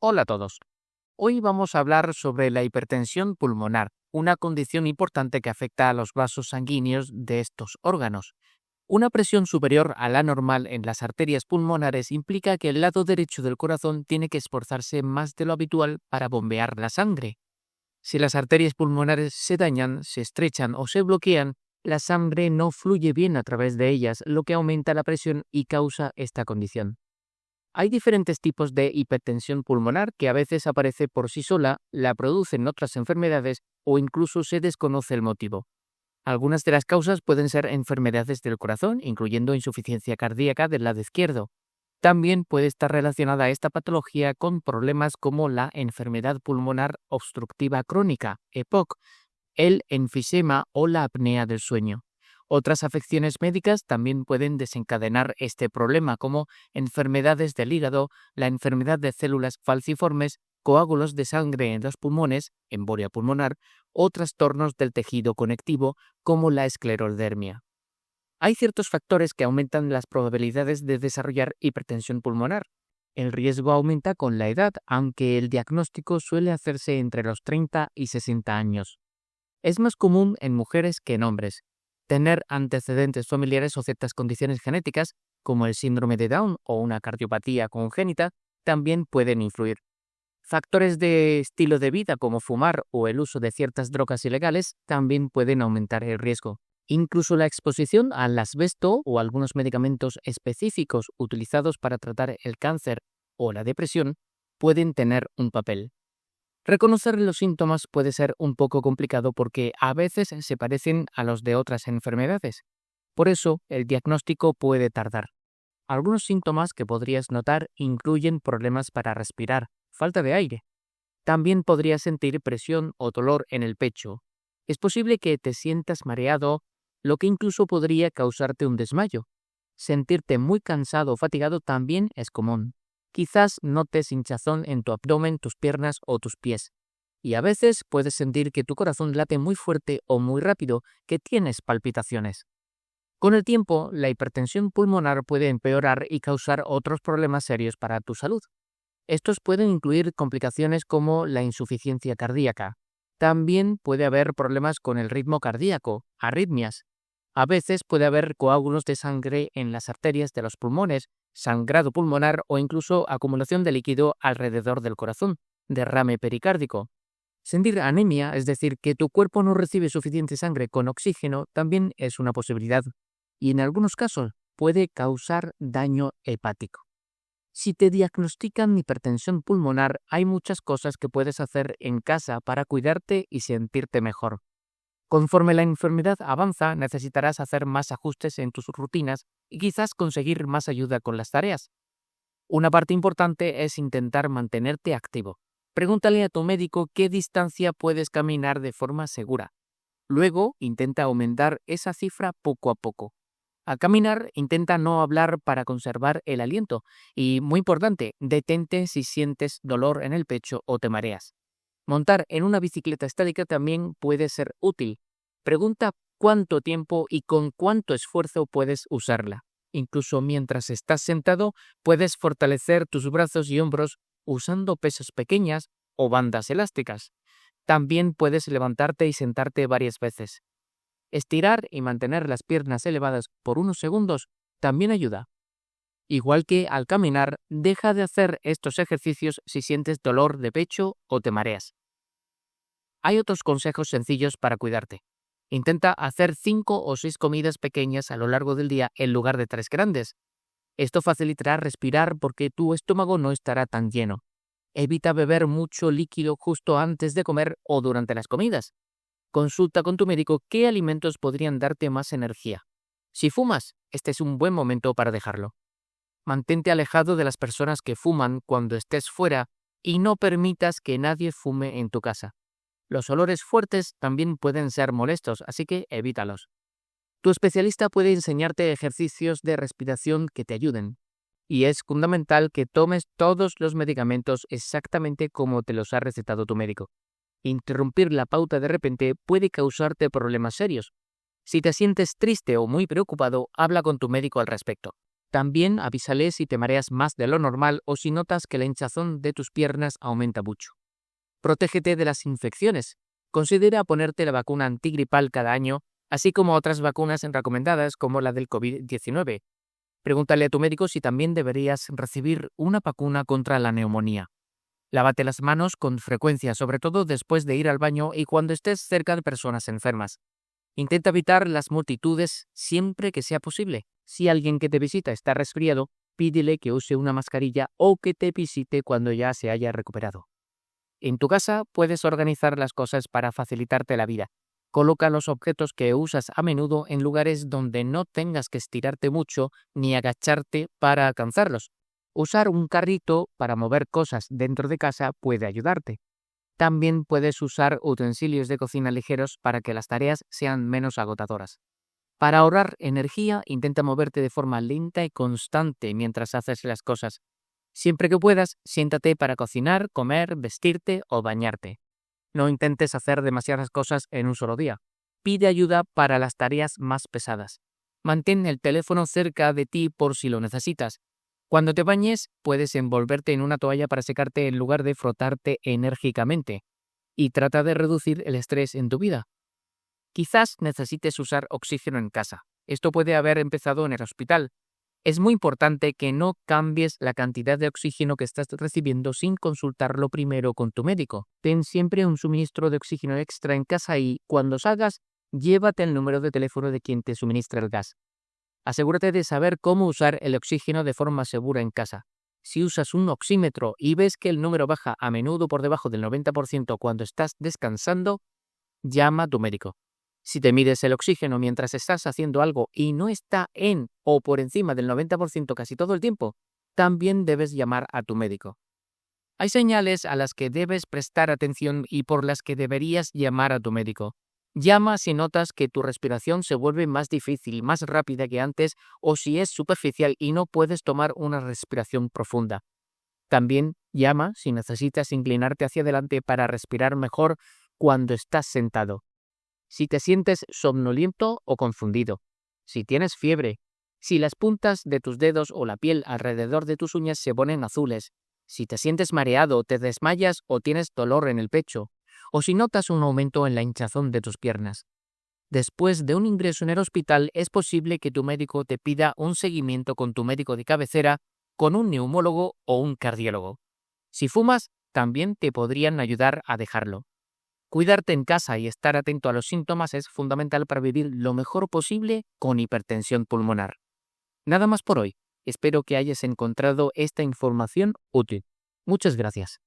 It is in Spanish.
Hola a todos. Hoy vamos a hablar sobre la hipertensión pulmonar, una condición importante que afecta a los vasos sanguíneos de estos órganos. Una presión superior a la normal en las arterias pulmonares implica que el lado derecho del corazón tiene que esforzarse más de lo habitual para bombear la sangre. Si las arterias pulmonares se dañan, se estrechan o se bloquean, la sangre no fluye bien a través de ellas, lo que aumenta la presión y causa esta condición. Hay diferentes tipos de hipertensión pulmonar que a veces aparece por sí sola, la producen otras enfermedades o incluso se desconoce el motivo. Algunas de las causas pueden ser enfermedades del corazón, incluyendo insuficiencia cardíaca del lado izquierdo. También puede estar relacionada esta patología con problemas como la enfermedad pulmonar obstructiva crónica, EPOC, el enfisema o la apnea del sueño. Otras afecciones médicas también pueden desencadenar este problema, como enfermedades del hígado, la enfermedad de células falciformes, coágulos de sangre en los pulmones, embolia pulmonar, o trastornos del tejido conectivo, como la esclerodermia. Hay ciertos factores que aumentan las probabilidades de desarrollar hipertensión pulmonar. El riesgo aumenta con la edad, aunque el diagnóstico suele hacerse entre los 30 y 60 años. Es más común en mujeres que en hombres. Tener antecedentes familiares o ciertas condiciones genéticas, como el síndrome de Down o una cardiopatía congénita, también pueden influir. Factores de estilo de vida, como fumar o el uso de ciertas drogas ilegales, también pueden aumentar el riesgo. Incluso la exposición al asbesto o algunos medicamentos específicos utilizados para tratar el cáncer o la depresión pueden tener un papel. Reconocer los síntomas puede ser un poco complicado porque a veces se parecen a los de otras enfermedades. Por eso, el diagnóstico puede tardar. Algunos síntomas que podrías notar incluyen problemas para respirar, falta de aire. También podrías sentir presión o dolor en el pecho. Es posible que te sientas mareado, lo que incluso podría causarte un desmayo. Sentirte muy cansado o fatigado también es común. Quizás notes hinchazón en tu abdomen, tus piernas o tus pies. Y a veces puedes sentir que tu corazón late muy fuerte o muy rápido, que tienes palpitaciones. Con el tiempo, la hipertensión pulmonar puede empeorar y causar otros problemas serios para tu salud. Estos pueden incluir complicaciones como la insuficiencia cardíaca. También puede haber problemas con el ritmo cardíaco, arritmias. A veces puede haber coágulos de sangre en las arterias de los pulmones, sangrado pulmonar o incluso acumulación de líquido alrededor del corazón, derrame pericárdico. Sentir anemia, es decir, que tu cuerpo no recibe suficiente sangre con oxígeno, también es una posibilidad, y en algunos casos puede causar daño hepático. Si te diagnostican hipertensión pulmonar, hay muchas cosas que puedes hacer en casa para cuidarte y sentirte mejor. Conforme la enfermedad avanza, necesitarás hacer más ajustes en tus rutinas y quizás conseguir más ayuda con las tareas. Una parte importante es intentar mantenerte activo. Pregúntale a tu médico qué distancia puedes caminar de forma segura. Luego, intenta aumentar esa cifra poco a poco. Al caminar, intenta no hablar para conservar el aliento. Y, muy importante, detente si sientes dolor en el pecho o te mareas. Montar en una bicicleta estática también puede ser útil. Pregunta cuánto tiempo y con cuánto esfuerzo puedes usarla. Incluso mientras estás sentado, puedes fortalecer tus brazos y hombros usando pesas pequeñas o bandas elásticas. También puedes levantarte y sentarte varias veces. Estirar y mantener las piernas elevadas por unos segundos también ayuda. Igual que al caminar, deja de hacer estos ejercicios si sientes dolor de pecho o te mareas. Hay otros consejos sencillos para cuidarte. Intenta hacer 5 o 6 comidas pequeñas a lo largo del día en lugar de 3 grandes. Esto facilitará respirar porque tu estómago no estará tan lleno. Evita beber mucho líquido justo antes de comer o durante las comidas. Consulta con tu médico qué alimentos podrían darte más energía. Si fumas, este es un buen momento para dejarlo. Mantente alejado de las personas que fuman cuando estés fuera y no permitas que nadie fume en tu casa. Los olores fuertes también pueden ser molestos, así que evítalos. Tu especialista puede enseñarte ejercicios de respiración que te ayuden. Y es fundamental que tomes todos los medicamentos exactamente como te los ha recetado tu médico. Interrumpir la pauta de repente puede causarte problemas serios. Si te sientes triste o muy preocupado, habla con tu médico al respecto. También avísale si te mareas más de lo normal o si notas que la hinchazón de tus piernas aumenta mucho. Protégete de las infecciones. Considera ponerte la vacuna antigripal cada año, así como otras vacunas recomendadas como la del COVID-19. Pregúntale a tu médico si también deberías recibir una vacuna contra la neumonía. Lávate las manos con frecuencia, sobre todo después de ir al baño y cuando estés cerca de personas enfermas. Intenta evitar las multitudes siempre que sea posible. Si alguien que te visita está resfriado, pídele que use una mascarilla o que te visite cuando ya se haya recuperado. En tu casa puedes organizar las cosas para facilitarte la vida. Coloca los objetos que usas a menudo en lugares donde no tengas que estirarte mucho ni agacharte para alcanzarlos. Usar un carrito para mover cosas dentro de casa puede ayudarte. También puedes usar utensilios de cocina ligeros para que las tareas sean menos agotadoras. Para ahorrar energía, intenta moverte de forma lenta y constante mientras haces las cosas. Siempre que puedas, siéntate para cocinar, comer, vestirte o bañarte. No intentes hacer demasiadas cosas en un solo día. Pide ayuda para las tareas más pesadas. Mantén el teléfono cerca de ti por si lo necesitas. Cuando te bañes, puedes envolverte en una toalla para secarte en lugar de frotarte enérgicamente. Y trata de reducir el estrés en tu vida. Quizás necesites usar oxígeno en casa. Esto puede haber empezado en el hospital. Es muy importante que no cambies la cantidad de oxígeno que estás recibiendo sin consultarlo primero con tu médico. Ten siempre un suministro de oxígeno extra en casa y, cuando salgas, llévate el número de teléfono de quien te suministra el gas. Asegúrate de saber cómo usar el oxígeno de forma segura en casa. Si usas un oxímetro y ves que el número baja a menudo por debajo del 90% cuando estás descansando, llama a tu médico. Si te mides el oxígeno mientras estás haciendo algo y no está en o por encima del 90% casi todo el tiempo, también debes llamar a tu médico. Hay señales a las que debes prestar atención y por las que deberías llamar a tu médico. Llama si notas que tu respiración se vuelve más difícil, más rápida que antes o si es superficial y no puedes tomar una respiración profunda. También llama si necesitas inclinarte hacia adelante para respirar mejor cuando estás sentado. Si te sientes somnoliento o confundido, si tienes fiebre, si las puntas de tus dedos o la piel alrededor de tus uñas se ponen azules, si te sientes mareado, te desmayas o tienes dolor en el pecho, o si notas un aumento en la hinchazón de tus piernas. Después de un ingreso en el hospital, es posible que tu médico te pida un seguimiento con tu médico de cabecera, con un neumólogo o un cardiólogo. Si fumas, también te podrían ayudar a dejarlo. Cuidarte en casa y estar atento a los síntomas es fundamental para vivir lo mejor posible con hipertensión pulmonar. Nada más por hoy. Espero que hayas encontrado esta información útil. Muchas gracias.